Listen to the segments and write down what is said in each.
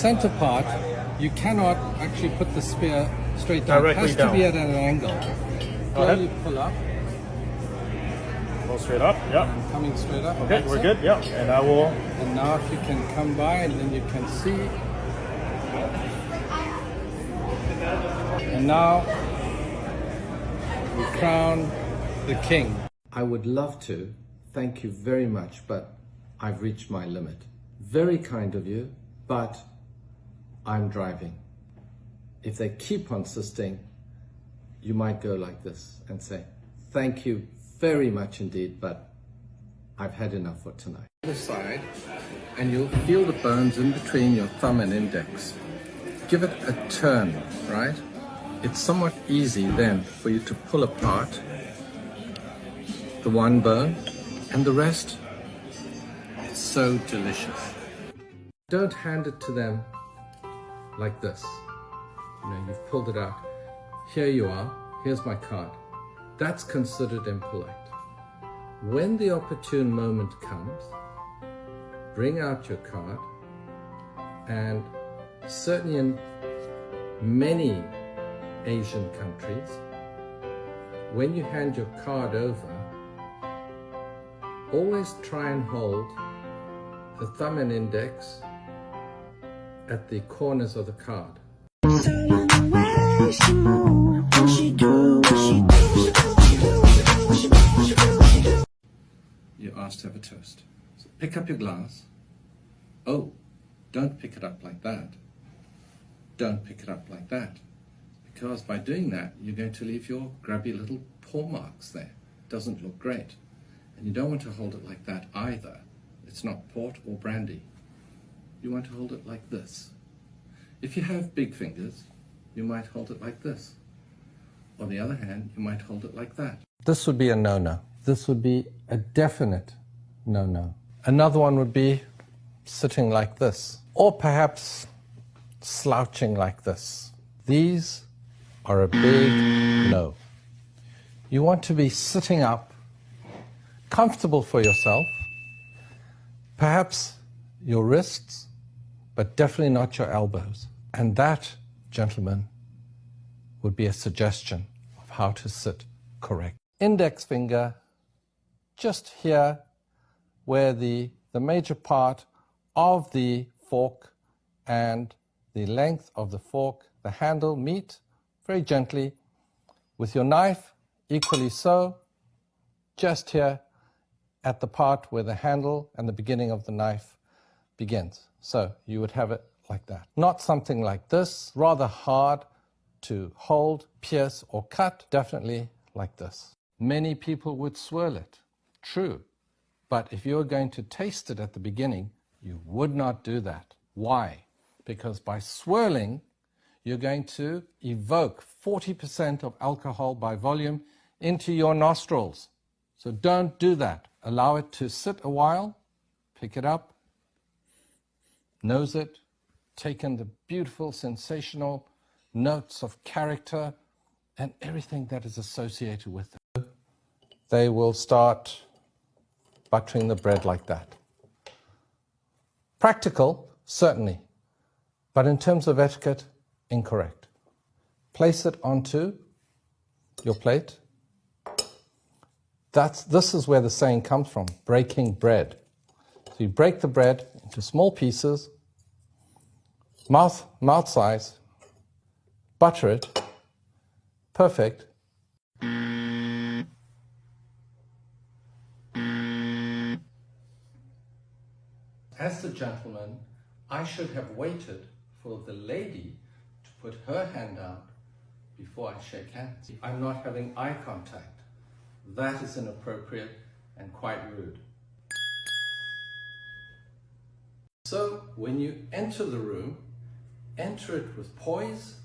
center part, you cannot actually put the spear straight down. Directly it has down. to be at an angle. Here you pull up. Pull straight up, yeah. Coming straight up. Okay, we're good, yeah. And I will... And now if you can come by and then you can see. And now we crown the king. I would love to thank you very much, but I've reached my limit. Very kind of you, but I'm driving. If they keep on insisting, you might go like this and say, thank you very much indeed, but I've had enough for tonight. The side, and you'll feel the bones in between your thumb and index. Give it a turn, right? It's somewhat easy then for you to pull apart the one bone and the rest. It's so delicious. Don't hand it to them like this. You know, you've pulled it out. Here you are. Here's my card. That's considered impolite. When the opportune moment comes, bring out your card, and certainly in many Asian countries, when you hand your card over, always try and hold the thumb and index at the corners of the card. You're asked to have a toast. So pick up your glass. Oh, don't pick it up like that. Don't pick it up like that. Because by doing that, you're going to leave your grubby little paw marks there. It doesn't look great. And you don't want to hold it like that either. It's not port or brandy. You want to hold it like this. If you have big fingers, you might hold it like this. On the other hand, you might hold it like that. This would be a no-no. This would be a definite no-no. Another one would be sitting like this, or perhaps slouching like this. These are a big no. You want to be sitting up, comfortable for yourself, perhaps your wrists, but definitely not your elbows. And that, gentlemen, would be a suggestion of how to sit correct. Index finger just here where the major part of the fork and the length of the fork, the handle, meet very gently. With your knife, equally so, just here at the part where the handle and the beginning of the knife begins. So you would have it like that. Not something like this, rather hard to hold, pierce, or cut, definitely like this. Many people would swirl it, true. But if you're going to taste it at the beginning, you would not do that. Why? Because by swirling, you're going to evoke 40% of alcohol by volume into your nostrils. So don't do that. Allow it to sit a while, pick it up, nose it, take in the beautiful, sensational notes of character and everything that is associated with it. They will start buttering the bread like that. Practical, certainly, but in terms of etiquette, incorrect. Place it onto your plate. This is where the saying comes from, breaking bread. So you break the bread into small pieces, mouth size, butter it, perfect. As the gentleman, I should have waited for the lady to put her hand out before I shake hands. I'm not having eye contact. That is inappropriate and quite rude. So when you enter the room, enter it with poise,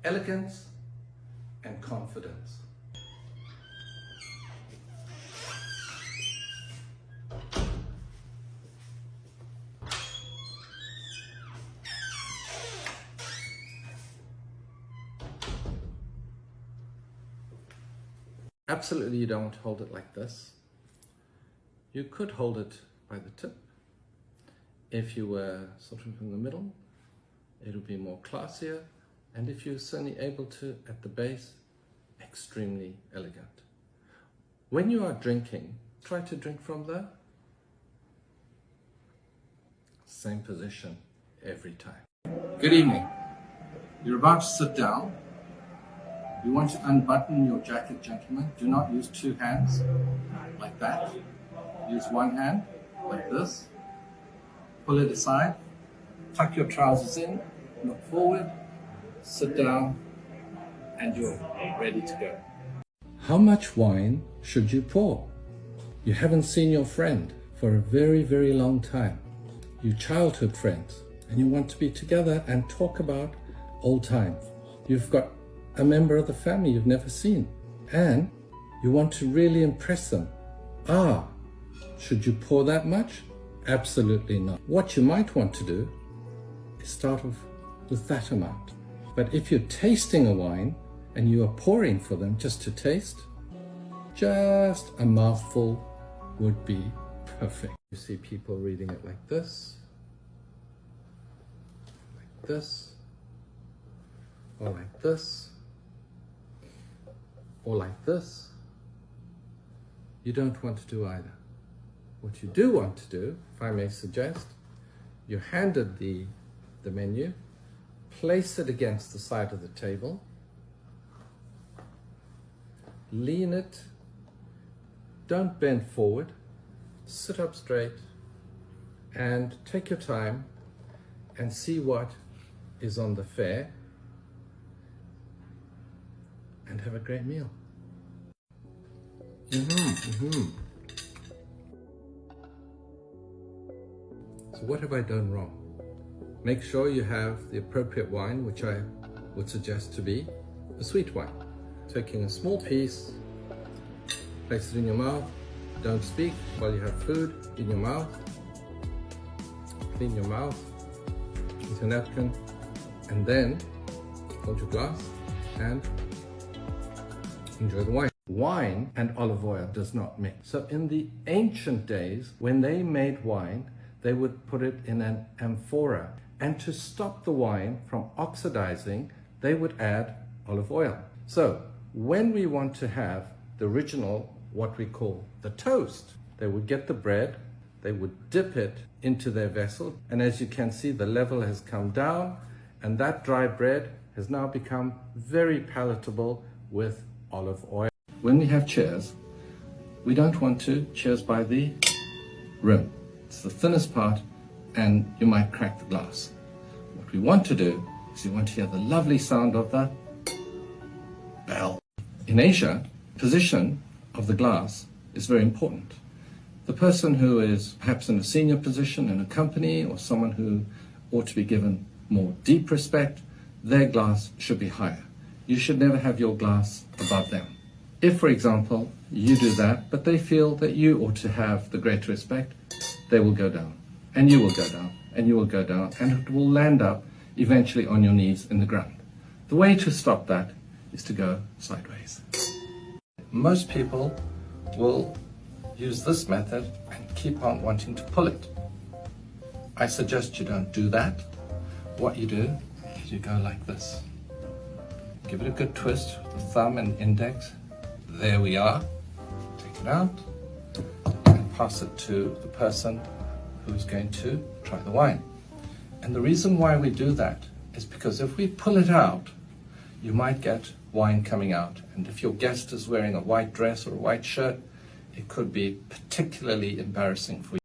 elegance, and confidence. Absolutely, you don't want to hold it like this. You could hold it by the tip if you were sort of in the middle, it'll be more classier, and if you're certainly able to, at the base, extremely elegant. When you are drinking, try to drink from the same position every time. Good evening. You're about to sit down. You want to unbutton your jacket, gentlemen. Do not use two hands like that. Use one hand like this. Pull it aside. Tuck your trousers in. Look forward. Sit down. And you're ready to go. How much wine should you pour? You haven't seen your friend for a very, very long time. You childhood friends. And you want to be together and talk about old times. You've got a member of the family you've never seen, and you want to really impress them. Should you pour that much? Absolutely not. What you might want to do is start off with that amount. But if you're tasting a wine and you are pouring for them just to taste, just a mouthful would be perfect. You see people reading it like this, or like this, or like this. You don't want to do either. What you do want to do, if I may suggest, you're handed the menu, place it against the side of the table, lean it, don't bend forward, sit up straight, and take your time and see what is on the fare, and have a great meal. So what have I done wrong? Make sure you have the appropriate wine, which I would suggest to be a sweet wine. Taking a small piece, place it in your mouth. Don't speak while you have food in your mouth. Clean your mouth with a napkin, and then hold your glass and enjoy the wine. Wine and olive oil does not mix. So in the ancient days, when they made wine, they would put it in an amphora. And to stop the wine from oxidizing, they would add olive oil. So when we want to have the original, what we call the toast, they would get the bread, they would dip it into their vessel, and as you can see, the level has come down, and that dry bread has now become very palatable with olive oil. When we have chairs, we don't want to cheers by the rim. It's the thinnest part, and you might crack the glass. What we want to do is you want to hear the lovely sound of the bell. In Asia, position of the glass is very important. The person who is perhaps in a senior position in a company, or someone who ought to be given more deep respect, their glass should be higher. You should never have your glass above them. If, for example, you do that, but they feel that you ought to have the greater respect, they will go down, and you will go down, and you will go down, and it will land up eventually on your knees in the ground. The way to stop that is to go sideways. Most people will use this method and keep on wanting to pull it. I suggest you don't do that. What you do is you go like this. Give it a good twist with the thumb and index. There we are. Take it out and pass it to the person who's going to try the wine. And the reason why we do that is because if we pull it out, you might get wine coming out. And if your guest is wearing a white dress or a white shirt, it could be particularly embarrassing for you.